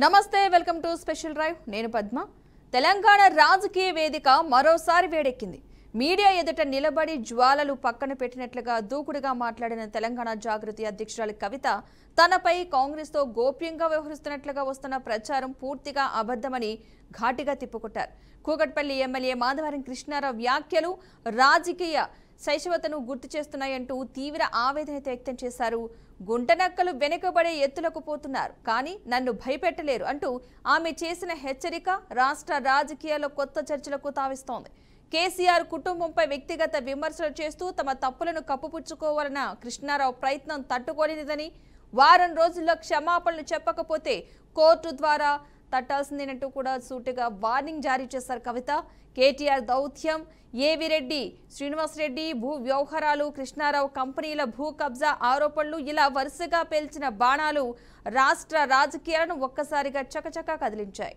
నమస్తే welcome to special drive నేను పద్మ తెలంగాణ రాజకీయ వేదిక మరోసారి వేడెక్కింది మీడియా ఎదుట నిలబడి జ్వాలలు పక్కన పెట్టినట్లుగా దూకుడుగా మాట్లాడిన తెలంగాణ జాగృతి అధ్యక్షురాలు కవిత తనపై కాంగ్రెస్ తో గోప్యంగా వ్యవహరిస్తున్నట్లుగా వస్తున్న ప్రచారం పూర్తిగా అబద్ధమని ఘాటిగా తిప్పుకొట్టారు కూకట్పల్లి ఎమ్మెల్యే మాధవరం కృష్ణారావు వ్యాఖ్యలు రాజకీయ శైశవతను గుర్తు చేస్తున్నాయంటూ తీవ్ర ఆవేదన వ్యక్తం చేశారు గుంటనక్కలు వెనుకబడే ఎత్తులకు పోతున్నారు కానీ నన్ను భయపెట్టలేరు అంటూ ఆమె చేసిన హెచ్చరిక రాష్ట్ర రాజకీయాల్లో కొత్త చర్చలకు తావిస్తోంది కేసీఆర్ కుటుంబంపై వ్యక్తిగత విమర్శలు చేస్తూ తమ తప్పులను కప్పుపుచ్చుకోవాలన్న కృష్ణారావు ప్రయత్నం తట్టుకోలేనిదని వారం రోజుల్లో క్షమాపణలు చెప్పకపోతే కోర్టు ద్వారా తట్టాల్సిందేనంటూ కూడా సూటిగా వార్నింగ్ జారీ చేశారు కవిత కేటీఆర్ దౌత్యం ఏవి రెడ్డి శ్రీనివాస్ రెడ్డి భూ వ్యవహారాలు కృష్ణారావు కంపెనీల భూ కబ్జా ఆరోపణలు ఇలా వరుసగా పేల్చిన బాణాలు రాష్ట్ర రాజకీయాలను ఒక్కసారిగా చకచకా కదిలించాయి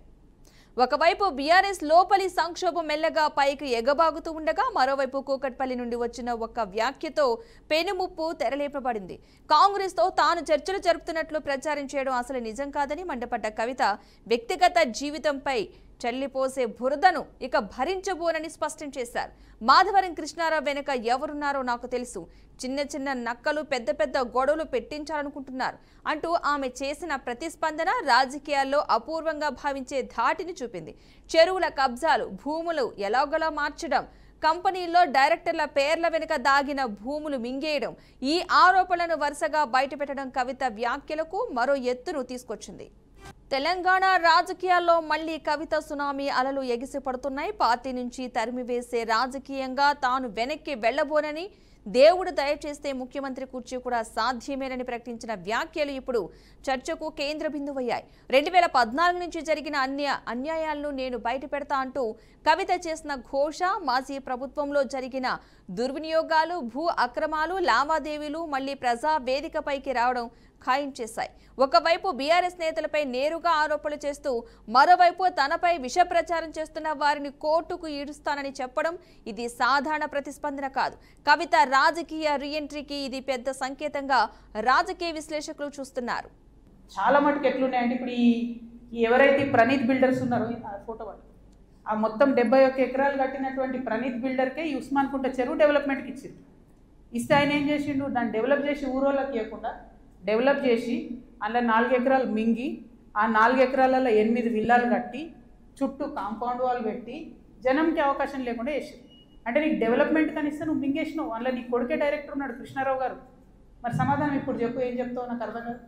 ఒకవైపు బీఆర్ఎస్ లోపలి సంక్షోభం మెల్లగా పైకి ఎగబాగుతూ ఉండగా మరోవైపు కూకట్పల్లి నుండి వచ్చిన ఒక వ్యాఖ్యతో పెనుముప్పు తెరలేపబడింది కాంగ్రెస్ తో తాను చర్చలు జరుపుతున్నట్లు ప్రచారం చేయడం అసలు నిజం కాదని మండిపడ్డ కవిత వ్యక్తిగత జీవితంపై చల్లిపోసే బురదను ఇక భరించబోనని స్పష్టం చేశారు మాధవరం కృష్ణారావు వెనుక ఎవరున్నారో నాకు తెలుసు చిన్న చిన్న నక్కలు పెద్ద పెద్ద గొడవలు పెట్టించాలనుకుంటున్నారు అంటూ ఆమె చేసిన ప్రతిస్పందన రాజకీయాల్లో అపూర్వంగా భావించే ధాటిని చూపింది చెరువుల కబ్జాలు భూములు ఎలాగోలా మార్చడం కంపెనీల్లో డైరెక్టర్ల పేర్ల వెనుక దాగిన భూములు మింగేయడం ఈ ఆరోపణలను వరుసగా బయటపెట్టడం కవిత వ్యాఖ్యలకు మరో ఎత్తును తీసుకొచ్చింది తెలంగాణ రాజకీయాల్లో మళ్లీ కవిత సునామీ అలలు ఎగిసిపడుతున్నాయి పార్టీ నుంచి తరిమివేసే రాజకీయంగా తాను వెనక్కి వెళ్లబోనని దేవుడు దయచేస్తే ముఖ్యమంత్రి కుర్చీ కూడా సాధ్యమేనని ప్రకటించిన వ్యాఖ్యలు ఇప్పుడు చర్చకు కేంద్ర బిందువయ్యాయి 2014 నుంచి జరిగిన అన్యాయాలను నేను బయటపెడతా అంటూ కవిత చేసిన ఘోష మాజీ ప్రభుత్వంలో జరిగిన దుర్వినియోగాలు భూ అక్రమాలు లావాదేవీలు మళ్లీ ప్రజా వేదికపైకి రావడం ఖాయం చేశాయి ఒకవైపు బీఆర్ఎస్ నేతలపై నేరుగా ఆరోపణలు చేస్తూ మరోవైపు తనపై విష ప్రచారం చేస్తున్న వారిని కోర్టుకు ఈడుస్తానని చెప్పడం ఇది సాధారణ ప్రతిస్పందన కాదు కవిత రాజకీయ రీఎంట్రీకి ఇది పెద్ద సంకేతంగా రాజకీయ విశ్లేషకులు చూస్తున్నారు చాలా మటుకు ఎట్లున్నాయంటే ఇప్పుడు ఈ ఎవరైతే ప్రణీత్ బిల్డర్స్ ఉన్నారో ఆ ఫోటో వాళ్ళు ఆ మొత్తం 71 ఎకరాలు కట్టినటువంటి ప్రణీత్ బిల్డర్కే ఈ ఉస్మాన్ కుంట చెరువు డెవలప్మెంట్కి ఇచ్చింది ఇస్తే ఆయన ఏం చేసిండు దాన్ని డెవలప్ చేసి ఊరోళ్ళకి ఇవ్వకుండా డెవలప్ చేసి అందులో 4 ఎకరాలు మింగి ఆ 4 ఎకరాలలో 8 విల్లాలు కట్టి చుట్టూ కాంపౌండ్ వాల్ పెట్టి జనంకి అవకాశం లేకుండా వేసారు అంటే నీకు డెవలప్మెంట్ కనిస్తే నువ్వు మింగేసినావు అందులో నీ కొడుకే డైరెక్టర్ ఉన్నాడు కృష్ణారావు గారు మరి సమాధానం ఇప్పుడు చెప్పు ఏం చెప్తావు నాకు అర్థం కాదు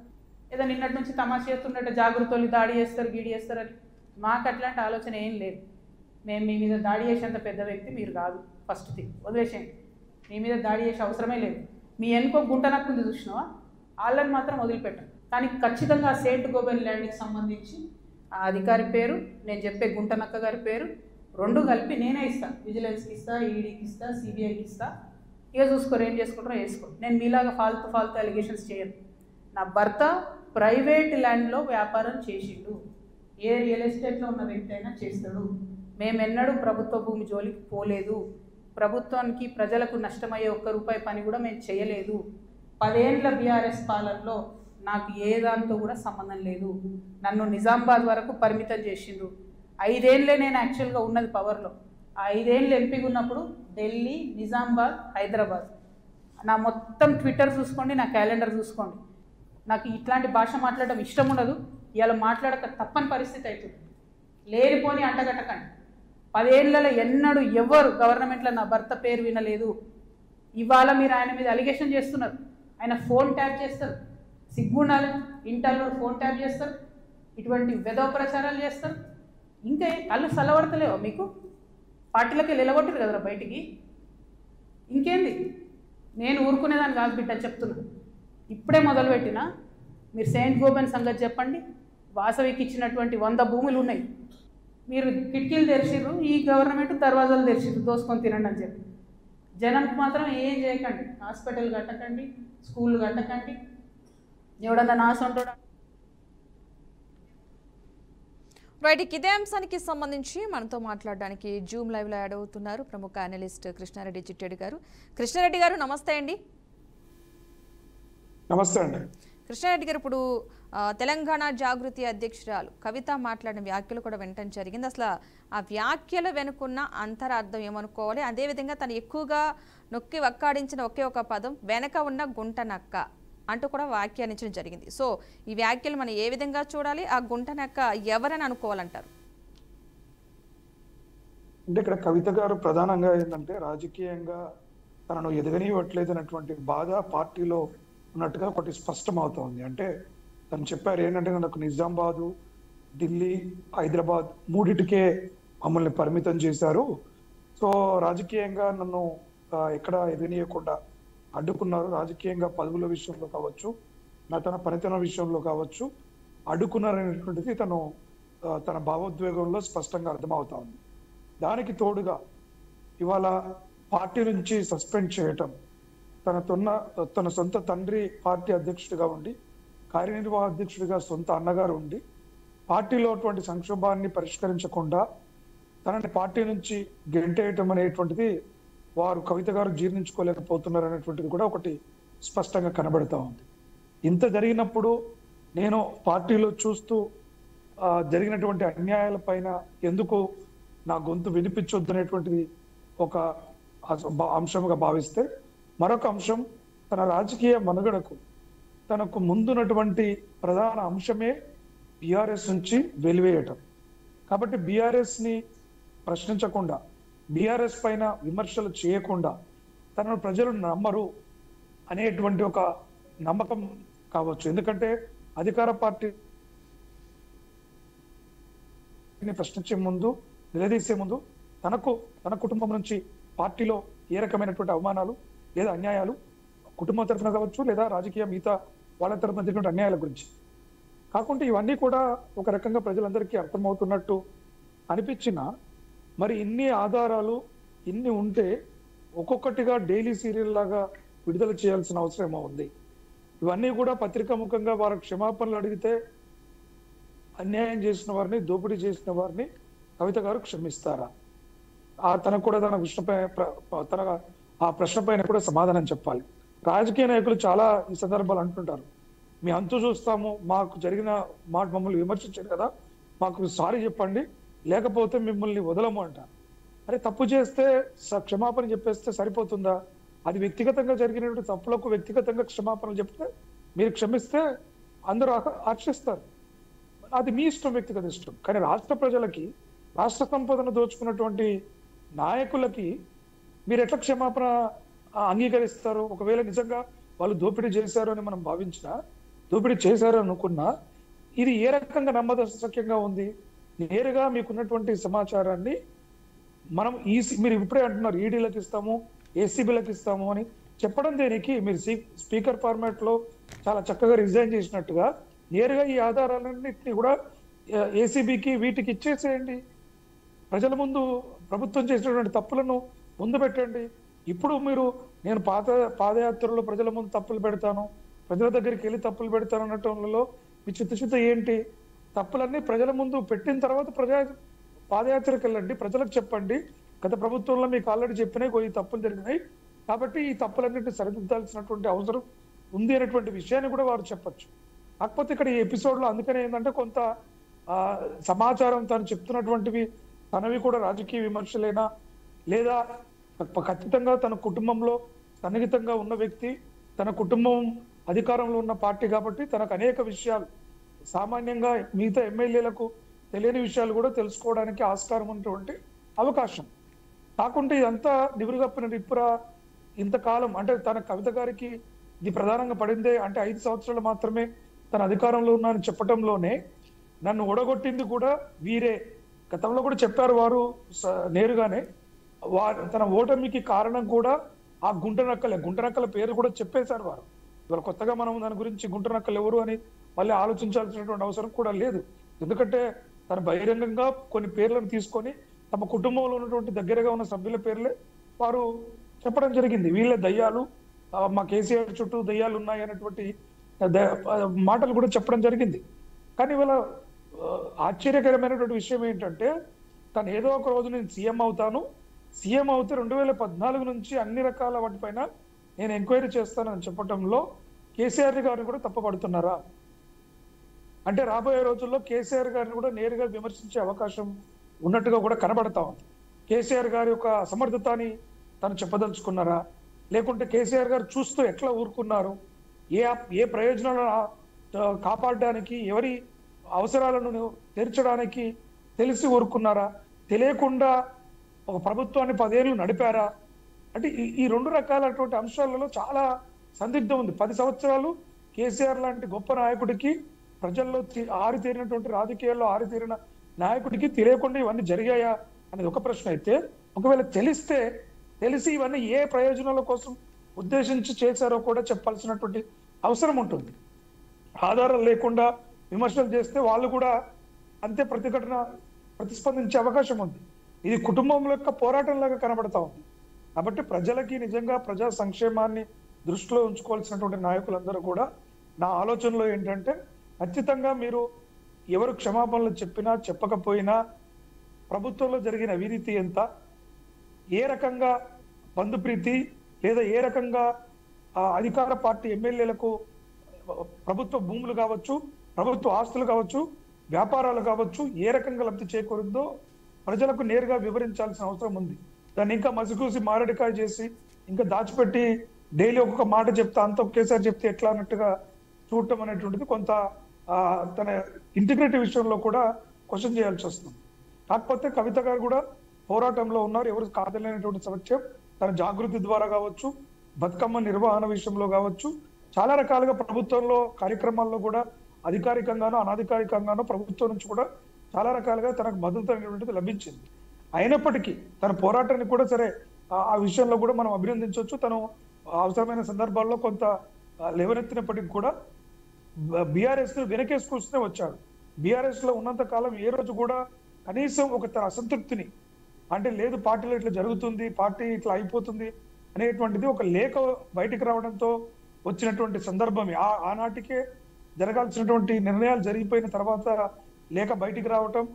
ఏదో నిన్నటి నుంచి తమాషా చేస్తున్నట్టు జాగృతలు దాడి చేస్తారు గీడి చేస్తారని మాకు అట్లాంటి ఆలోచన ఏం లేదు మేము మీ మీద దాడి చేసేంత పెద్ద వ్యక్తి మీరు కాదు ఫస్ట్ థింగ్ వదిలేసేయండి మీ మీద దాడి చేసే అవసరమే లేదు మీ ఎన్కో గుంటనక్కుంది చూసినావా వాళ్ళని మాత్రం వదిలిపెట్టాను కానీ ఖచ్చితంగా సెయింట్ గోబెన్ ల్యాండ్కి సంబంధించి ఆ అధికారి పేరు నేను చెప్పే గుంటనక్క గారి పేరు రెండు కలిపి నేనే ఇస్తాను విజిలెన్స్కి ఇస్తా ఈడీకి ఇస్తా సిబిఐకి ఇస్తా ఇక చూసుకోరు ఏం చేసుకుంటారో వేసుకో నేను మీలాగా ఫాల్తూ అలిగేషన్స్ చేయను నా భర్త ప్రైవేట్ ల్యాండ్లో వ్యాపారం చేసిండు ఏ రియల్ ఎస్టేట్లో ఉన్న వ్యక్తి అయినా చేస్తాడు మేమెన్నడూ ప్రభుత్వ భూమి జోలికి పోలేదు ప్రభుత్వానికి ప్రజలకు నష్టమయ్యే ₹1 పని కూడా మేము చేయలేదు 10 ఏళ్ళ బీఆర్ఎస్ పాలనలో నాకు ఏ దాంతో కూడా సంబంధం లేదు నన్ను నిజామాబాద్ వరకు పరిమితం చేసిండ్రు 5 ఏళ్ళే నేను యాక్చువల్గా ఉన్నది పవర్లో ఆ 5 ఏళ్ళు ఎంపీగా ఉన్నప్పుడు ఢిల్లీ నిజామాబాద్ హైదరాబాద్ నా మొత్తం ట్విట్టర్ చూసుకోండి నా క్యాలెండర్ చూసుకోండి నాకు ఇట్లాంటి భాష మాట్లాడడం ఇష్టం ఉండదు ఇవాళ మాట్లాడక తప్పని పరిస్థితి అవుతుంది లేనిపోని అంటగట్టకండి 10 ఏళ్ళలో ఎన్నడూ ఎవరు గవర్నమెంట్లో నా భర్త పేరు వినలేదు ఇవాళ మీరు ఆయన మీద అలిగేషన్ చేస్తున్నారు ఆయన ఫోన్ ట్యాప్ చేస్తారు సిగ్గుండాలి ఇంటర్లో ఫోన్ ట్యాప్ చేస్తారు ఇటువంటి వెధవ ప్రచారాలు చేస్తారు ఇంకా కళ్ళు చల్లబడతలేవా మీకు పార్టీలకి నిలబొట్టారు కదరా బయటికి ఇంకేంది నేను ఊరుకునేదాన్ని కాదు బిడ్డ చెప్తున్నా ఇప్పుడే మొదలుపెట్టినా మీరు సెయింట్ గోబెన్ సంగతి చెప్పండి వాసవికి ఇచ్చినటువంటి 100 భూములు ఉన్నాయి మీరు కిటికీలు తెరిచిర్రు ఈ గవర్నమెంట్ దర్వాజాలు తెరిచిర్రు దోసుకొని తినండి అని చెప్పి జనానికి మాత్రం ఏం చేయకండి హాస్పిటల్ కట్టకండి స్కూళ్ళు కట్టకండి ఎవడన్నా నాసంటోడా రైట్ ఇదే అంశానికి సంబంధించి మనతో మాట్లాడడానికి జూమ్ లైవ్ లో యాడ్ అవుతున్నారు ప్రముఖ అనలిస్ట్ కృష్ణారెడ్డి చిట్టెడి గారు కృష్ణారెడ్డి గారు నమస్తే అండి నమస్తే అండి కృష్ణారెడ్డి గారు, ఇప్పుడు తెలంగాణ జాగృతి అధ్యక్షురాలు కవిత మాట్లాడిన వ్యాఖ్యలు కూడా వినటం జరిగింది. అసలు ఆ వ్యాఖ్యల వెనుకున్న అంతరార్థం ఏమనుకోవాలి? అదేవిధంగా తను ఎక్కువగా నొక్కి వక్కాడించిన ఒకే ఒక పదం వెనక ఉన్న గుంట నక్క అంటూ కూడా వ్యాఖ్యానించడం జరిగింది. సో ఈ వ్యాఖ్యలు మనం ఏ విధంగా చూడాలి? ఆ గుంట నక్క ఎవరని అనుకోవాలంటారు? అంటే ఇక్కడ కవిత గారు ప్రధానంగా ఏంటంటే రాజకీయంగా తనను ఎదగనివ్వట్లేదు అన్నటువంటి బాధ పార్టీలో ఉన్నట్టుగా ఒకటి స్పష్టం అవుతోంది. అంటే తను చెప్పారు ఏంటంటే నాకు నిజామాబాదు, ఢిల్లీ, హైదరాబాద్ మూడిటికే మమ్మల్ని పరిమితం చేశారు. సో రాజకీయంగా నన్ను ఎక్కడ ఎదగనీయకుండా అడ్డుకున్నారు. రాజకీయంగా పదవుల విషయంలో కావచ్చు, తన పనితనం విషయంలో కావచ్చు అడ్డుకున్నారనేటువంటిది తన భావోద్వేగంలో స్పష్టంగా అర్థమవుతా ఉంది. దానికి తోడుగా ఇవాళ పార్టీ నుంచి సస్పెండ్ చేయటం, తన సొంత తండ్రి పార్టీ అధ్యక్షుడిగా ఉండి, కార్యనిర్వాహక అధ్యక్షుడిగా సొంత అన్నగారు ఉండి పార్టీలో అటువంటి సంక్షోభాన్ని పరిష్కరించకుండా తనని పార్టీ నుంచి గెంటేయటం అనేటువంటిది వారు కవిత గారు జీర్ణించుకోలేకపోతున్నారు అనేటువంటిది కూడా ఒకటి స్పష్టంగా కనబడతా ఉంది. ఇంత జరిగినప్పుడు నేను పార్టీలో చూస్తూ జరిగినటువంటి అన్యాయాల పైన ఎందుకు నా గొంతు వినిపించొద్దు అనేటువంటిది ఒక అంశంగా భావిస్తే, మరొక అంశం తన రాజకీయ మనుగడకు తనకు ముందున్నటువంటి ప్రధాన అంశమే బీఆర్ఎస్ నుంచి వెలివేయటం. కాబట్టి బీఆర్ఎస్ని ప్రశ్నించకుండా, బీఆర్ఎస్ పైన విమర్శలు చేయకుండా తనను ప్రజలు నమ్మరు అనేటువంటి ఒక నమ్మకం కావచ్చు. ఎందుకంటే అధికార పార్టీని ప్రశ్నించే ముందు, నిలదీసే ముందు తన కుటుంబం నుంచి పార్టీలో ఏ రకమైనటువంటి అవమానాలు లేదా అన్యాయాలు కుటుంబం తరఫున కావచ్చు, లేదా రాజకీయ మిగతా వాళ్ళ తరఫున జరిగినటువంటి అన్యాయాల గురించి కాకుండా ఇవన్నీ కూడా ఒక రకంగా ప్రజలందరికీ అర్థమవుతున్నట్టు అనిపించినా, మరి ఇన్ని ఆధారాలు ఇన్ని ఉంటే ఒక్కొక్కటిగా డైలీ సీరియల్ లాగా విడుదల చేయాల్సిన అవసరం ఏమో ఉంది. ఇవన్నీ కూడా పత్రికాముఖంగా వారు క్షమాపణలు అడిగితే అన్యాయం చేసిన వారిని, దోపిడీ చేసిన వారిని కవిత గారు క్షమిస్తారా? తనకు కూడా తన ఆ ప్రశ్న పైన కూడా సమాధానం చెప్పాలి. రాజకీయ నాయకులు చాలా ఈ సందర్భాలు అంటుంటారు, మీ అంతు చూస్తాము, మాకు జరిగిన మమ్మల్ని విమర్శించారు కదా, మాకు సారీ చెప్పండి, లేకపోతే మిమ్మల్ని వదలము అంటారు. అరే తప్పు చేస్తే క్షమాపణ చెప్పేస్తే సరిపోతుందా? అది వ్యక్తిగతంగా జరిగినటువంటి తప్పులకు వ్యక్తిగతంగా క్షమాపణలు చెప్తే మీరు క్షమిస్తే అందరూ హర్షిస్తారు. అది మీ ఇష్టం, వ్యక్తిగత ఇష్టం. కానీ రాష్ట్ర ప్రజలకి, రాష్ట్ర సంపదను దోచుకున్నటువంటి నాయకులకి మీరు ఎట్లా క్షమాపణ అంగీకరిస్తారు? ఒకవేళ నిజంగా వాళ్ళు దోపిడీ చేశారు అని మనం భావించినా, దోపిడీ చేశారు అనుకున్నా, ఇది ఏ రకంగా నమ్మదశక్యంగా ఉంది? నేరుగా మీకున్నటువంటి సమాచారాన్ని మనం మీరు ఇప్పుడే అంటున్నారు ఈడీలకు ఇస్తాము, ఏసీబీలకు ఇస్తాము అని చెప్పడం దేనికి? మీరు స్పీకర్ ఫార్మాట్ లో చాలా చక్కగా రిజైన్ చేసినట్టుగా నేరుగా ఈ ఆధారాలన్నింటినీ కూడా ఏసీబీకి వీటికి ఇచ్చేసేయండి. ప్రజల ముందు ప్రభుత్వం చేసినటువంటి తప్పులను ముందు పెట్టండి. ఇప్పుడు నేను పాదయాత్రలో ప్రజల ముందు తప్పులు పెడతాను, ప్రజల దగ్గరికి వెళ్ళి తప్పులు పెడతాను అనటంలో మీ చిత్తశుద్ధ ఏంటి? తప్పులన్నీ ప్రజల ముందు పెట్టిన తర్వాత పాదయాత్రకు వెళ్ళండి, ప్రజలకు చెప్పండి, గత ప్రభుత్వంలో మీకు ఆల్రెడీ చెప్పినాయి ఈ తప్పులు జరిగినాయి కాబట్టి ఈ తప్పులన్నింటినీ సరిదిద్దాల్సినటువంటి అవసరం ఉంది అనేటువంటి విషయాన్ని కూడా వారు చెప్పచ్చు. కాకపోతే ఇక్కడ ఈ ఎపిసోడ్ లో అందుకనే ఏంటంటే కొంత సమాచారం తను చెప్తున్నటువంటివి తనవి కూడా రాజకీయ విమర్శలేనా, లేదా ఖచ్చితంగా తన కుటుంబంలో సన్నిహితంగా ఉన్న వ్యక్తి, తన కుటుంబం అధికారంలో ఉన్న పార్టీ కాబట్టి తనకు అనేక విషయాలు సామాన్యంగా మిగతా ఎమ్మెల్యేలకు తెలియని విషయాలు కూడా తెలుసుకోవడానికి ఆస్కారం ఉన్నటువంటి అవకాశం. కాకుంటే ఇదంతా నివురుగప్పిన నిప్పురా ఇంతకాలం అంటే తన కవిత గారికి ఇది ప్రధానంగా పడిందే అంటే 5 సంవత్సరాలు మాత్రమే తన అధికారంలో ఉన్నానని చెప్పడంలోనే నన్ను ఓడగొట్టింది కూడా వీరే. గతంలో కూడా చెప్పారు వారు నేరుగానే, తన ఓటమికి కారణం కూడా ఆ గుంటనక్కలే. గుంటనక్కల పేరు కూడా చెప్పేశారు వారు. ఇవాళ కొత్తగా మనం దాని గురించి గుంటనక్కలు ఎవరు అని మళ్ళీ ఆలోచించాల్సినటువంటి అవసరం కూడా లేదు. ఎందుకంటే తన బహిరంగంగా కొన్ని పేర్లను తీసుకొని తమ కుటుంబంలో ఉన్నటువంటి దగ్గరగా ఉన్న సభ్యుల పేర్లే వారు చెప్పడం జరిగింది. వీళ్ళే దయ్యాలు, మా కేసీఆర్ చుట్టూ దయ్యాలు ఉన్నాయి అనేటువంటి మాటలు కూడా చెప్పడం జరిగింది. కానీ ఇవాళ ఆశ్చర్యకరమైనటువంటి విషయం ఏంటంటే తను ఏదో ఒక రోజు నేను సీఎం అవుతాను, సీఎం అవుతే 2014 నుంచి అన్ని రకాల వాటిపైన నేను ఎంక్వైరీ చేస్తానని చెప్పడంలో కేసీఆర్ గారిని కూడా తప్పుపడుతున్నారా? అంటే రాబోయే రోజుల్లో కేసీఆర్ గారిని కూడా నేరుగా విమర్శించే అవకాశం ఉన్నట్టుగా కూడా కనబడతా ఉంది. కేసీఆర్ గారి యొక్క అసమర్థతని తను చెప్పదలుచుకున్నారా? లేకుంటే కేసీఆర్ గారు చూస్తూ ఎట్లా ఊరుకున్నారు? ఏ ప్రయోజనాలను కాపాడడానికి, ఎవరి అవసరాలను తీర్చడానికి తెలిసి ఊరుకున్నారా? తెలియకుండా ఒక ప్రభుత్వాన్ని 10 ఏళ్ళు నడిపారా? అంటే ఈ 2 రకాలైనటువంటి అంశాలలో చాలా సందిగ్ధం ఉంది. 10 సంవత్సరాలు కేసీఆర్ లాంటి గొప్ప నాయకుడికి, ప్రజల్లో ఆరితేరినటువంటి రాజకీయాల్లో ఆరితేరిన నాయకుడికి తెలియకుండా ఇవన్నీ జరిగాయా అనేది ఒక ప్రశ్న అయితే, ఒకవేళ తెలిసి ఇవన్నీ ఏ ప్రయోజనాల కోసం ఉద్దేశించి చేశారో కూడా చెప్పాల్సినటువంటి అవసరం ఉంటుంది. ఆధారాలు లేకుండా విమర్శలు చేస్తే వాళ్ళు కూడా అంతే ప్రతిస్పందించే అవకాశం ఉంది. ఇది కుటుంబంలో యొక్క పోరాటంలాగా కనబడతా ఉంది. కాబట్టి ప్రజలకి నిజంగా ప్రజా సంక్షేమాన్ని దృష్టిలో ఉంచుకోవాల్సినటువంటి నాయకులందరూ కూడా నా ఆలోచనలో ఏంటంటే, ఖచ్చితంగా మీరు ఎవరు క్షమాపణలు చెప్పినా చెప్పకపోయినా ప్రభుత్వంలో జరిగిన అవినీతి ఎంత, ఏ రకంగా బంధుప్రీతి లేదా ఏ రకంగా అధికార పార్టీ ఎమ్మెల్యేలకు ప్రభుత్వ భూములు కావచ్చు, ప్రభుత్వ ఆస్తులు కావచ్చు, వ్యాపారాలు కావచ్చు, ఏ రకంగా లబ్ధి చేకూరిందో ప్రజలకు నేరుగా వివరించాల్సిన అవసరం ఉంది. దాన్ని ఇంకా మసిగూసి మారడికాయ చేసి ఇంకా దాచిపెట్టి డైలీ ఒక్కొక్క మాట చెప్తా అంత ఒకేసారి చెప్తే ఎట్లా అన్నట్టుగా చూడటం అనేటువంటిది కొంత తన ఇంటిగ్రిటీ విషయంలో కూడా క్వశ్చన్ చేయాల్సి వస్తుంది. కాకపోతే కవిత గారు కూడా పోరాటంలో ఉన్నారు. ఎవరు కాదలేనటువంటి సత్యం. తన జాగృతి ద్వారా కావచ్చు, బతుకమ్మ నిర్వహణ విషయంలో కావచ్చు, చాలా రకాలుగా ప్రభుత్వంలో కార్యక్రమాల్లో కూడా అధికారికంగానో అనధికారికంగానో ప్రభుత్వం నుంచి కూడా చాలా రకాలుగా తనకు మద్దతు అనేటువంటిది లభించింది. అయినప్పటికీ తన పోరాటాన్ని కూడా సరే ఆ విషయంలో కూడా మనం అభినందించవచ్చు. తను అవసరమైన సందర్భాల్లో కొంత లేవనెత్తినప్పటికీ కూడా బీఆర్ఎస్ వెనకేసుకొస్తూనే వచ్చాడు. బీఆర్ఎస్ లో ఉన్నంత కాలం ఏ రోజు కూడా కనీసం ఒక తన అసంతృప్తిని, అంటే లేదు పార్టీలో ఇట్లా జరుగుతుంది, పార్టీ ఇట్లా అయిపోతుంది అనేటువంటిది ఒక లేఖ బయటికి రావడంతో వచ్చినటువంటి సందర్భమే. ఆనాటికే జరగాల్సినటువంటి నిర్ణయాలు జరిగిపోయిన తర్వాత లేఖ బయటికి రావటం,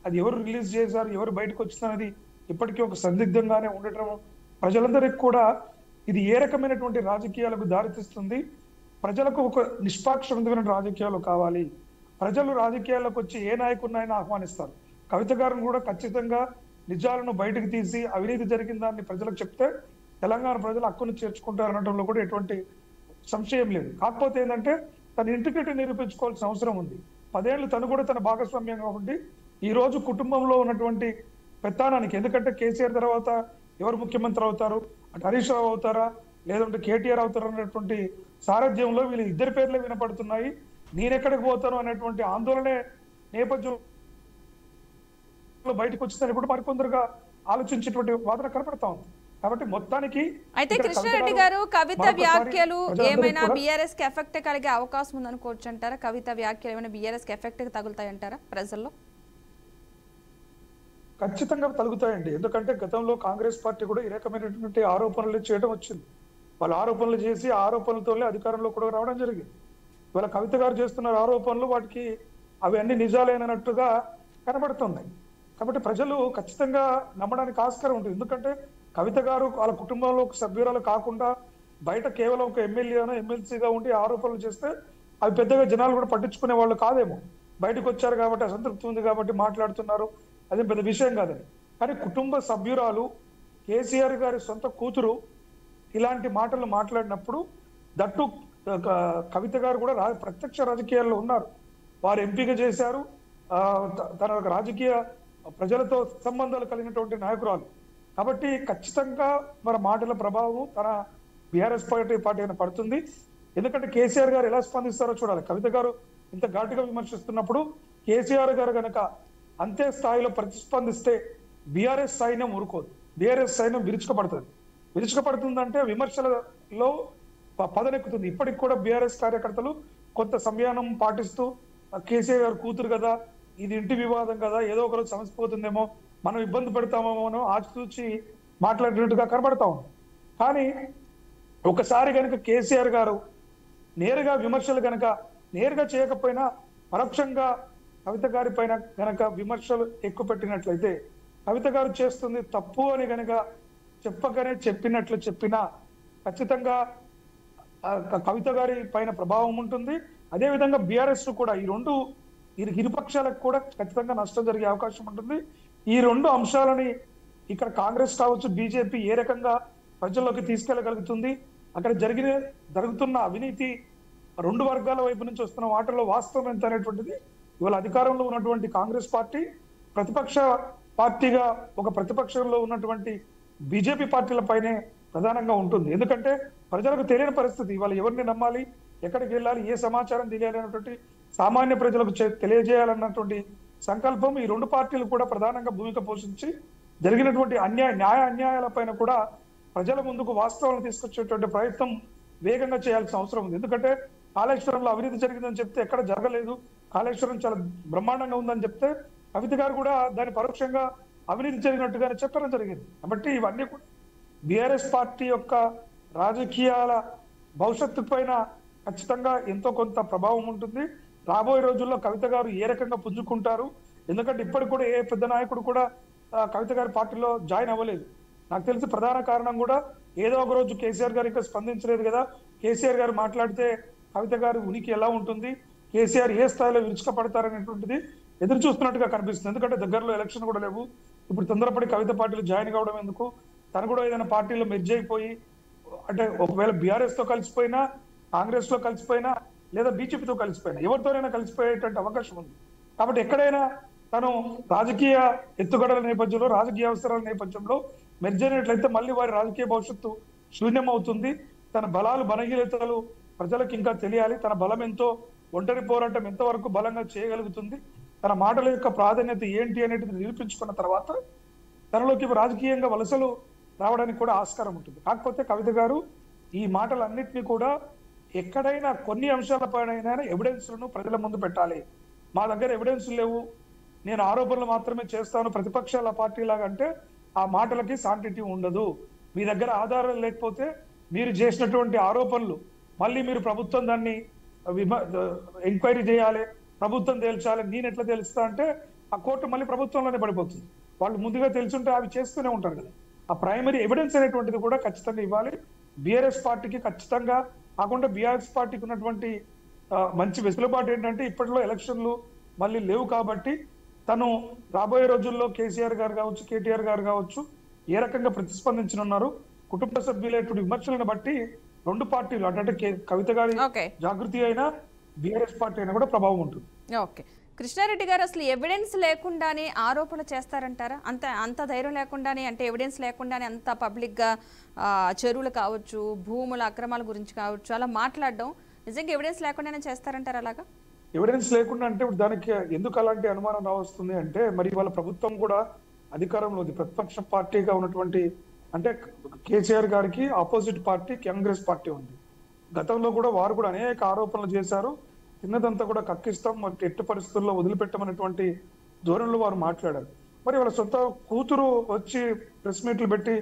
అది ఎవరు రిలీజ్ చేశారు, ఎవరు బయటకు వచ్చిందనేది ఇప్పటికీ ఒక సందిగ్ధంగానే ఉండటం ప్రజలందరికీ కూడా ఇది ఏ రకమైనటువంటి రాజకీయాలకు దారితీస్తుంది. ప్రజలకు ఒక నిష్పాక్షికమైన రాజకీయాలు కావాలి. ప్రజలు రాజకీయాలకు వచ్చి ఏ నాయకుడినైనా ఆహ్వానిస్తారు. కవిత గారిని కూడా ఖచ్చితంగా నిజాలను బయటకు తీసి అవినీతి జరిగిన దాన్ని ప్రజలకు చెప్తే తెలంగాణ ప్రజలు హక్కును చేర్చుకుంటారు అనడంలో కూడా ఎటువంటి సంశయం లేదు. కాకపోతే ఏంటంటే తన ఇంటిగ్రిటీ నిరూపించుకోవాల్సిన అవసరం ఉంది. 10 ఏళ్ళు తను కూడా తన భాగస్వామ్యంగా ఉండి ఈ రోజు కుటుంబంలో ఉన్నటువంటి పెత్తానానికి, ఎందుకంటే కేసీఆర్ తర్వాత ఎవరు ముఖ్యమంత్రి అవుతారు, అటు హరీష్ రావు అవుతారా లేదంటే కేటీఆర్ అవుతారు అనేటువంటి సారథ్యంలో వీళ్ళు ఇద్దరి పేర్లే వినపడుతున్నాయి. నేనెక్కడికి పోతాను అనేటువంటి ఆందోళనే నేపథ్యంలో బయటకు వచ్చిందని కూడా మరికొందరుగా ఆలోచించేటువంటి వాదన కనపడతా ఉంది. కాబట్టి మొత్తానికి అయితే కృష్ణారెడ్డి గారు కవిత వ్యాఖ్యలు ఏమైనా బీఆర్ఎస్ కి ఎఫెక్ట్ కలిగే అవకాశం ఉందనుకోవచ్చు అంటారా? కవిత వ్యాఖ్యలు ఏమైనా బీఆర్ఎస్ కి ఎఫెక్ట్ తగులుతాయంటారా ప్రజల్లో? ఖచ్చితంగా తగులుతాయండి. ఎందుకంటే గతంలో కాంగ్రెస్ పార్టీ కూడా ఈ రకమైనటువంటి ఆరోపణలు చేయడం వచ్చింది. వాళ్ళు ఆరోపణలు చేసి ఆరోపణలతోనే అధికారంలో కూడా రావడం జరిగింది. ఇవాళ కవిత గారు చేస్తున్న ఆరోపణలు వాటికి అవి అన్ని నిజాలేనట్టుగా కనబడుతున్నాయి. కాబట్టి ప్రజలు ఖచ్చితంగా నమ్మడానికి ఆస్కారం ఉంటుంది. ఎందుకంటే కవిత గారు వాళ్ళ కుటుంబంలో ఒక సభ్యురాలు కాకుండా బయట కేవలం ఒక ఎమ్మెల్యేనో ఎమ్మెల్సీగా ఉండి ఆరోపణలు చేస్తే అవి పెద్దగా జనాలు కూడా పట్టించుకునే వాళ్ళు కాదేమో. బయటకు వచ్చారు కాబట్టి అసంతృప్తి ఉంది కాబట్టి మాట్లాడుతున్నారు, అదే పెద్ద విషయం కాదని. కానీ కుటుంబ సభ్యురాలు కేసీఆర్ గారి సొంత కూతురు ఇలాంటి మాటలు మాట్లాడినప్పుడు, దట్టు కవిత గారు కూడా ప్రత్యక్ష రాజకీయాల్లో ఉన్నారు. వారు ఎంపిక చేశారు. తన రాజకీయ ప్రజలతో సంబంధాలు కలిగినటువంటి నాయకురాలు కాబట్టి ఖచ్చితంగా మన మాటల ప్రభావం తన బీఆర్ఎస్ పార్టీ అయినా పడుతుంది. ఎందుకంటే కేసీఆర్ గారు ఎలా స్పందిస్తారో చూడాలి. కవిత గారు ఇంత ఘాటుగా విమర్శిస్తున్నప్పుడు కేసీఆర్ గారు కనుక అంతే స్థాయిలో ప్రతిస్పందిస్తే బీఆర్ఎస్ సైన్యం ఊరుకోదు. బీఆర్ఎస్ సైన్యం విరుచుకపడుతుందంటే విమర్శలలో పదనెక్కుతుంది. ఇప్పటికి కూడా బీఆర్ఎస్ కార్యకర్తలు కొంత సంయానం పాటిస్తూ కేసీఆర్ గారు కూతురు కదా, ఇది ఇంటి వివాదం కదా, ఏదో ఒకరోజు సమస్య పోతుందేమో, మనం ఇబ్బంది పెడతామేమో ఆచితూచి మాట్లాడినట్టుగా కనబడతా ఉంది. కానీ ఒకసారి కనుక కేసీఆర్ గారు నేరుగా విమర్శలు కనుక నేరుగా చేయకపోయినా పరోక్షంగా కవిత గారి పైన కనుక విమర్శలు ఎక్కువ పెట్టినట్లయితే, కవిత గారు చేస్తుంది తప్పు అని కనుక చెప్పినా ఖచ్చితంగా కవిత గారి పైన ప్రభావం ఉంటుంది. అదేవిధంగా బీఆర్ఎస్ కూడా ఈ రెండు ఇరుపక్షాలకు కూడా ఖచ్చితంగా నష్టం జరిగే అవకాశం ఉంటుంది. ఈ రెండు అంశాలని ఇక్కడ కాంగ్రెస్ కావచ్చు, బీజేపీ ఏ రకంగా ప్రజల్లోకి తీసుకెళ్లగలుగుతుంది, అక్కడ జరుగుతున్న అవినీతి రెండు వర్గాల వైపు నుంచి వస్తున్న వాటిలో వాస్తవం ఎంత అనేటువంటిది ఇవాళ అధికారంలో ఉన్నటువంటి కాంగ్రెస్ పార్టీ ప్రతిపక్ష పార్టీగా ఒక ప్రతిపక్షంలో ఉన్నటువంటి బీజేపీ పార్టీలపైనే ప్రధానంగా ఉంటుంది. ఎందుకంటే ప్రజలకు తెలియని పరిస్థితి, ఇవాళ ఎవరిని నమ్మాలి, ఎక్కడికి వెళ్ళాలి, ఏ సమాచారం తెలియాలి అనేటువంటి సామాన్య ప్రజలకు తెలియజేయాలన్నటువంటి సంకల్పం ఈ రెండు పార్టీలు కూడా ప్రధానంగా భూమిక పోషించి జరిగినటువంటి న్యాయ అన్యాయాలపైన కూడా ప్రజల ముందుకు వాస్తవాలను తీసుకొచ్చేటువంటి ప్రయత్నం వేగంగా చేయాల్సిన అవసరం ఉంది. ఎందుకంటే కాళేశ్వరంలో అవినీతి జరిగిందని చెప్తే ఎక్కడ జరగలేదు, కాళేశ్వరం చాలా బ్రహ్మాండంగా ఉందని చెప్తే కవిత గారు కూడా దాని పరోక్షంగా అవినీతి జరిగినట్టుగానే చెప్పడం జరిగింది. కాబట్టి ఇవన్నీ కూడా బీఆర్ఎస్ పార్టీ యొక్క రాజకీయాల భవిష్యత్తు పైన ఖచ్చితంగా ఎంతో కొంత ప్రభావం ఉంటుంది. రాబోయే రోజుల్లో కవిత గారు ఏ రకంగా పుంజుకుంటారు, ఎందుకంటే ఇప్పటికి కూడా ఏ పెద్ద నాయకుడు కూడా కవిత గారి పార్టీలో జాయిన్ అవ్వలేదు. నాకు తెలిసి ప్రధాన కారణం కూడా ఏదో ఒక రోజు కేసీఆర్ గారు ఇంకా స్పందించలేదు కదా, కేసీఆర్ గారు మాట్లాడితే కవిత గారి ఉనికి ఎలా ఉంటుంది, కేసీఆర్ ఏ స్థాయిలో విరుచుకపడతారనేటువంటిది ఎదురు చూస్తున్నట్టుగా కనిపిస్తుంది. ఎందుకంటే దగ్గరలో ఎలక్షన్ కూడా లేవు. ఇప్పుడు తొందరపడి కవిత పార్టీలో జాయిన్ కావడం ఎందుకు, తను కూడా ఏదైనా పార్టీలో మెర్జ్ అయిపోయి, అంటే ఒకవేళ బీఆర్ఎస్ తో కలిసిపోయినా, కాంగ్రెస్ లో కలిసిపోయినా, లేదా బీజేపీతో కలిసిపోయినా, ఎవరితోనైనా కలిసిపోయేటువంటి అవకాశం ఉంది. కాబట్టి ఎక్కడైనా తను రాజకీయ ఎత్తుగడల నేపథ్యంలో, రాజకీయ అవసరాల నేపథ్యంలో మెర్జ్ అయినట్లయితే మళ్ళీ వారి రాజకీయ భవిష్యత్తు శూన్యం అవుతుంది. తన బలాలు బలహీనతలు ప్రజలకు ఇంకా తెలియాలి, తన బలం ఎంతో, ఒంటరి పోరాటం ఎంతవరకు బలంగా చేయగలుగుతుంది, తన మాటల యొక్క ప్రాధాన్యత ఏంటి అనేది నిరూపించుకున్న తర్వాత తనలోకి రాజకీయంగా వలసలు రావడానికి కూడా ఆస్కారం ఉంటుంది. కాకపోతే కవిత గారు ఈ మాటలన్నింటినీ కూడా ఎక్కడైనా కొన్ని అంశాలపైన ఎవిడెన్స్లను ప్రజల ముందు పెట్టాలి. మా దగ్గర ఎవిడెన్స్ లేవు, నేను ఆరోపణలు మాత్రమే చేస్తాను ప్రతిపక్షాల పార్టీ లాగా అంటే ఆ మాటలకి సాంటిటీ ఉండదు. మీ దగ్గర ఆధారాలు లేకపోతే మీరు చేసినటువంటి ఆరోపణలు మళ్ళీ మీరు ప్రభుత్వం దాన్ని ఎంక్వైరీ చేయాలి, ప్రభుత్వం తేల్చాలి, నేను ఎట్లా తెలుస్తా అంటే ఆ కోర్టు మళ్ళీ ప్రభుత్వంలోనే పడిపోతుంది. వాళ్ళు ముందుగా తెలుసుంటే అవి చేస్తూనే ఉంటారు కదా. ఆ ప్రైమరీ ఎవిడెన్స్ అనేటువంటిది కూడా ఖచ్చితంగా ఇవ్వాలి. బీఆర్ఎస్ పార్టీకి ఖచ్చితంగా కాకుండా బీఆర్ఎస్ పార్టీకి ఉన్నటువంటి మంచి వెసులుబాటు ఏంటంటే ఇప్పట్లో ఎలక్షన్లు మళ్ళీ లేవు కాబట్టి తను రాబోయే రోజుల్లో కేసీఆర్ గారు కావచ్చు, కేటీఆర్ గారు కావచ్చు ఏ రకంగా ప్రతిస్పందించనున్నారు, కుటుంబ సభ్యులైనటువంటి విమర్శలను బట్టి రెండు పార్టీలు అంటే కవిత గారి జాగృతి అయినా బీఆర్ఎస్ పార్టీ అయినా కూడా ప్రభావం ఉంటుంది. ఓకే, కృష్ణారెడ్డి గారు అసలు ఎవిడెన్స్ లేకుండానే ఆరోపణలు చేస్తారంటారా? అంత ధైర్యం లేకుండానే, అంటే ఎవిడెన్స్ లేకుండానే అంత పబ్లిక్గా చెరువులు కావచ్చు, భూముల అక్రమాల గురించి కావచ్చు అలా మాట్లాడడం నిజంగా ఎవిడెన్స్ లేకుండానే చేస్తారంటారు? అలాగా ఎవిడెన్స్ లేకుండా అంటే దానికి ఎందుకు అలాంటి అనుమానం రావస్తుంది అంటే మరి వాళ్ళ ప్రభుత్వం కూడా అధికారంలో ఉంది. ప్రతిపక్ష పార్టీగా ఉన్నటువంటి అంటే కేసీఆర్ గారికి ఆపోజిట్ పార్టీ కాంగ్రెస్ పార్టీ ఉంది. గతంలో కూడా వారు కూడా అనేక ఆరోపణలు చేశారు. తిన్నదంతా కూడా కక్కిస్తాం, మరి ఎట్టి పరిస్థితుల్లో వదిలిపెట్టమనేటువంటి ధోరణిలో వారు మాట్లాడారు. మరి వాళ్ళ సొంత కూతురు వచ్చి ప్రెస్ మీట్లు పెట్టి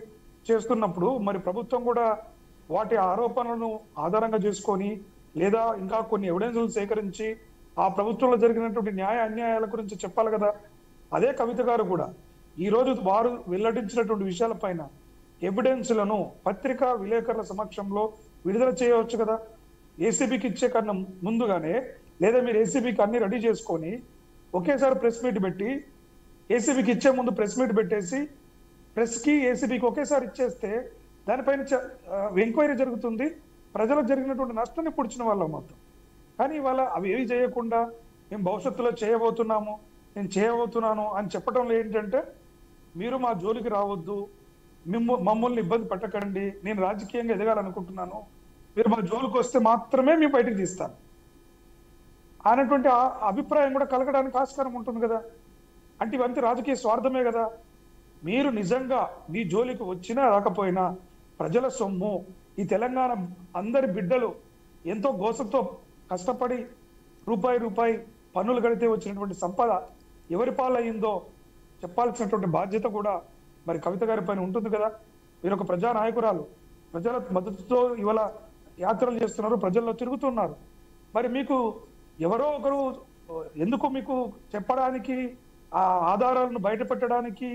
చేస్తున్నప్పుడు మరి ప్రభుత్వం కూడా వాటి ఆరోపణలను ఆధారంగా చేసుకొని లేదా ఇంకా కొన్ని ఎవిడెన్స్లు సేకరించి ఆ ప్రభుత్వంలో జరిగినటువంటి న్యాయ అన్యాయాల గురించి చెప్పాలి కదా. అదే కవిత గారు కూడా ఈ రోజు వారు వెల్లడించినటువంటి విషయాలపైన ఎవిడెన్స్లను పత్రికా విలేకరుల సమక్షంలో విడుదల చేయవచ్చు కదా. ఏసీబీకి ఇచ్చే కన్నా ముందుగానే లేదా మీరు ఏసీబీకి అన్ని రెడీ చేసుకొని ఒకేసారి ప్రెస్ మీట్ పెట్టి ఏసీబీకి ఇచ్చే ముందు ప్రెస్ మీట్ పెట్టేసి ప్రెస్కి ఏసీబీకి ఒకేసారి ఇచ్చేస్తే దానిపైన ఎంక్వైరీ జరుగుతుంది, ప్రజలకు జరిగినటువంటి నష్టాన్ని పుడిచిన వాళ్ళం మొత్తం. కానీ ఇవాళ అవి ఏవి చేయకుండా మేము భవిష్యత్తులో చేయబోతున్నాము, నేను చేయబోతున్నాను అని చెప్పడంలో ఏంటంటే మీరు మా జోలికి రావద్దు, మమ్మల్ని ఇబ్బంది పెట్టకండి, నేను రాజకీయంగా ఎదగాలనుకుంటున్నాను, మీరు మా జోలికి వస్తే మాత్రమే మేము బయటకు తీస్తాను అనేటువంటి అభిప్రాయం కూడా కలగడానికి ఆస్కారం ఉంటుంది కదా. అంటే ఇవంతా రాజకీయ స్వార్థమే కదా. మీరు నిజంగా మీ జోలికి వచ్చినా రాకపోయినా ప్రజల సొమ్ము, ఈ తెలంగాణ అందరి బిడ్డలు ఎంతో గోసతో కష్టపడి రూపాయి పన్నులు కడితే వచ్చినటువంటి సంపద ఎవరి పాలయ్యిందో చెప్పాల్సినటువంటి బాధ్యత కూడా మరి కవిత గారి పైన ఉంటుంది కదా. మీరు ఒక ప్రజా నాయకురాలు, ప్రజల మద్దతుతో ఇవాళ యాత్రలు చేస్తున్నారు, ప్రజల్లో తిరుగుతున్నారు. మరి మీకు ఎవరో ఒకరు ఎందుకు మీకు చెప్పడానికి ఆ ఆధారాలను బయట పెట్టడానికి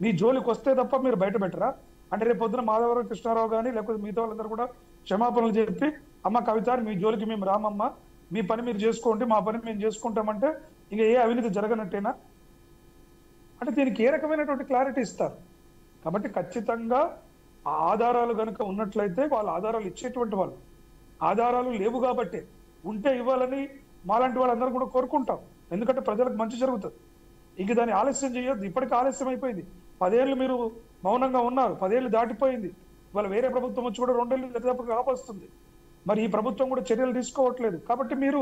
మీ జోలికి వస్తే తప్ప మీరు బయట పెట్టరా? అంటే రేపు పొద్దున మాధవరావు కృష్ణారావు కానీ లేకపోతే మిగతా వాళ్ళందరూ కూడా క్షమాపణలు చెప్పి అమ్మ కవిత మీ జోలికి మేము రామమ్మ, మీ పని మీరు చేసుకోండి, మా పని మేము చేసుకుంటామంటే ఇంకా ఏ అవినీతి జరగనట్టేనా? అంటే దీనికి ఏ రకమైనటువంటి క్లారిటీ ఇస్తారు? కాబట్టి ఖచ్చితంగా ఆ ఆధారాలు కనుక ఉన్నట్లయితే వాళ్ళ ఆధారాలు ఇచ్చేటువంటి వాళ్ళు, ఆధారాలు లేవు కాబట్టి ఉంటే ఇవ్వాలని మాలాంటి వాళ్ళందరూ కూడా కోరుకుంటాం. ఎందుకంటే ప్రజలకు మంచి జరుగుతుంది. ఇంక దాన్ని ఆలస్యం చేయొద్దు. ఇప్పటికీ ఆలస్యం అయిపోయింది. 10 ఏళ్ళు మీరు మౌనంగా ఉన్నారు, 10 ఏళ్ళు దాటిపోయింది. ఇవాళ వేరే ప్రభుత్వం వచ్చి కూడా 2 ఏళ్ళు దాదాపుగా ఆపొస్తుంది. మరి ఈ ప్రభుత్వం కూడా చర్యలు తీసుకోవట్లేదు. కాబట్టి మీరు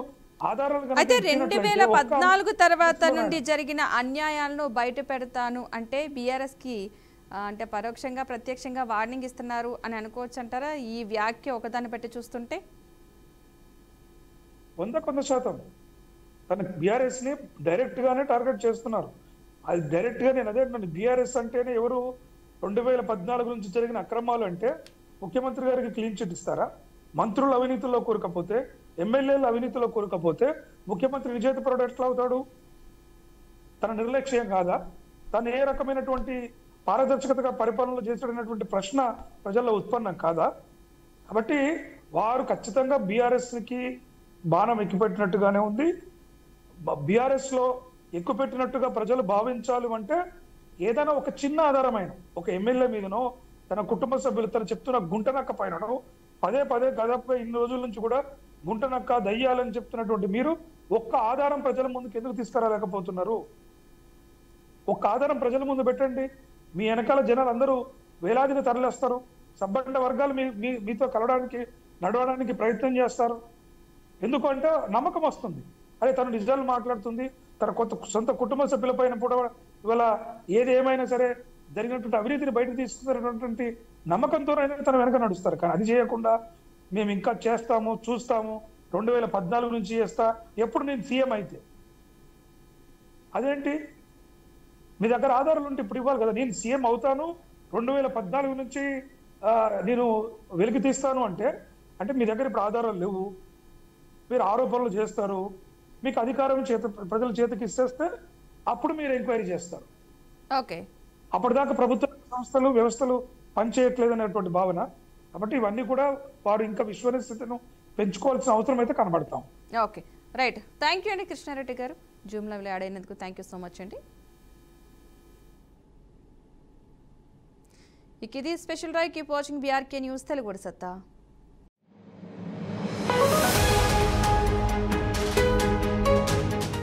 ఆధారాలు కనుక అయితే ఇచ్చినట్లయితే 2014 తర్వాత నుండి జరిగిన అన్యాయాలను బయట పెడతాను అంటే బీఆర్ఎస్ కి అంటే పరోక్షంగా ప్రత్యక్షంగా వార్నింగ్ ఇస్తున్నారు అని అనుకోవచ్చు అంటారా ఈ వ్యాఖ్య ఒకదాన్ని బట్టి చూస్తుంటే? 100% తన బీఆర్ఎస్ ని డైరెక్ట్ గానే టార్గెట్ చేస్తున్నారు. అది డైరెక్ట్ గా నేను అదే అంటున్నాను. బీఆర్ఎస్ అంటేనే ఎవరు? 2014 నుంచి జరిగిన అక్రమాలు అంటే ముఖ్యమంత్రి గారికి క్లీన్ చిట్ ఇస్తారా? మంత్రులు అవినీతిలో కూరకపోతే, ఎమ్మెల్యేలు అవినీతిలో కూరకపోతే ముఖ్యమంత్రి విజేతపరుడు ఎట్లా అవుతాడు? తన నిర్లక్ష్యం కాదా? తను ఏ రకమైనటువంటి పారదర్శకతగా పరిపాలనలో చేసాడనేటువంటి ప్రశ్న ప్రజల్లో ఉత్పన్నం కాదా? కాబట్టి వారు ఖచ్చితంగా బీఆర్ఎస్ కి బాణం ఎక్కుపెట్టినట్టుగానే ఉంది. బీఆర్ఎస్ లో ఎక్కుపెట్టినట్టుగా ప్రజలు భావించాలి అంటే ఏదైనా ఒక చిన్న ఆధారమైన ఒక ఎమ్మెల్యే మీదనో తన కుటుంబ సభ్యులు తను చెప్తున్న గుంటనక్క పైననో పదే దాదాపుగా ఇన్ని రోజుల నుంచి కూడా గుంటనక్క దయ్యాలని చెప్తున్నటువంటి మీరు ఒక్క ఆధారం ప్రజల ముందుకు ఎందుకు తీసుకురాలేకపోతున్నారు? ఒక్క ఆధారం ప్రజల ముందు పెట్టండి. మీ వెనకాల జనాలు అందరూ వేలాదిని తరలిస్తారు. సబ్బండ వర్గాలు మీతో కలవడానికి నడవడానికి ప్రయత్నం చేస్తారు. ఎందుకంటే నమ్మకం వస్తుంది. అదే తను నిజాలు మాట్లాడుతుంది, తన సొంత కుటుంబ సభ్యుల పైన కూడా ఇవాళ ఏది ఏమైనా సరే జరిగినటువంటి అవినీతిని బయటకు తీసుకున్నటువంటి నమ్మకంతోనైనా తన వెనక నడుస్తారు. కానీ అది చేయకుండా మేము ఇంకా చేస్తాము, చూస్తాము, 2014 నుంచి చేస్తా, ఎప్పుడు నేను సీఎం అయితే. అదేంటి? మీ దగ్గర ఆధారాలు ఉంటే ఇప్పుడు ఇవ్వాలి కదా. నేను సీఎం అవుతాను, 2014 నుంచి నేను వెలికి తీస్తాను అంటే మీ దగ్గర ఇప్పుడు ఆధారాలు లేవు, మీరు ఆరోపణలు చేస్తారు, మీకు అధికారం ప్రజల చేతికి ఇచ్చేస్తే అప్పుడు మీరు ఎంక్వైరీ చేస్తారు. ఓకే, అప్పటిదాకా ప్రభుత్వ సంస్థలు వ్యవస్థలు పనిచేయట్లేదు అనేటువంటి భావన. కాబట్టి ఇవన్నీ కూడా వారు ఇంకా విశ్వసనీయతను పెంచుకోవాల్సిన అవసరం అయితే కనబడతాం. Okay, right. థ్యాంక్ యూ అండి కృష్ణారెడ్డి గారు, జూమ్ లైవ్లో యాడ్ అయినందుకు థ్యాంక్ యూ సో మచ్ అండి. ఇక ఇది special drive. Keep watching BRK news Telugu సత్తా.